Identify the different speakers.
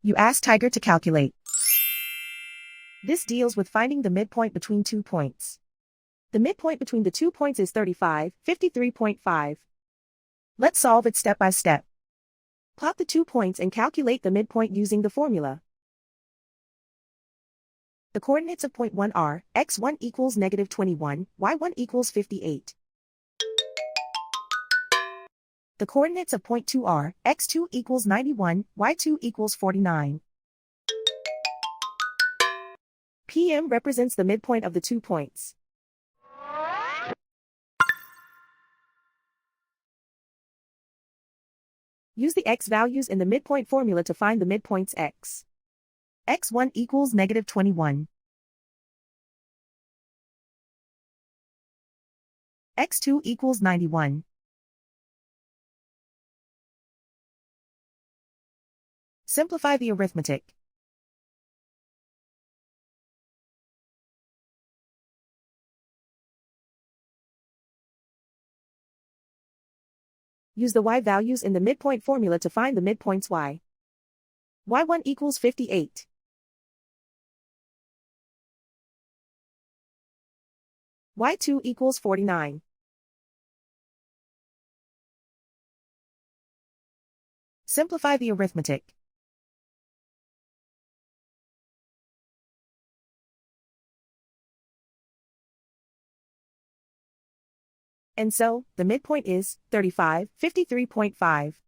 Speaker 1: You ask Tiger to calculate. This deals with finding the midpoint between 2 points. The midpoint between the 2 points is 35, 53.5. Let's solve it step by step. Plot the 2 points and calculate the midpoint using the formula. The coordinates of point 1 are, x1 equals -21, y1 equals 58. The coordinates of point 2 are, x2 equals 91, y2 equals 49. PM represents the midpoint of the 2 points. Use the x values in the midpoint formula to find the midpoints x. x1 equals -21. x2 equals 91. Simplify the arithmetic. Use the y values in the midpoint formula to find the midpoints y. y1 equals 58. y2 equals 49. Simplify the arithmetic. And so, the midpoint is 35, 53.5.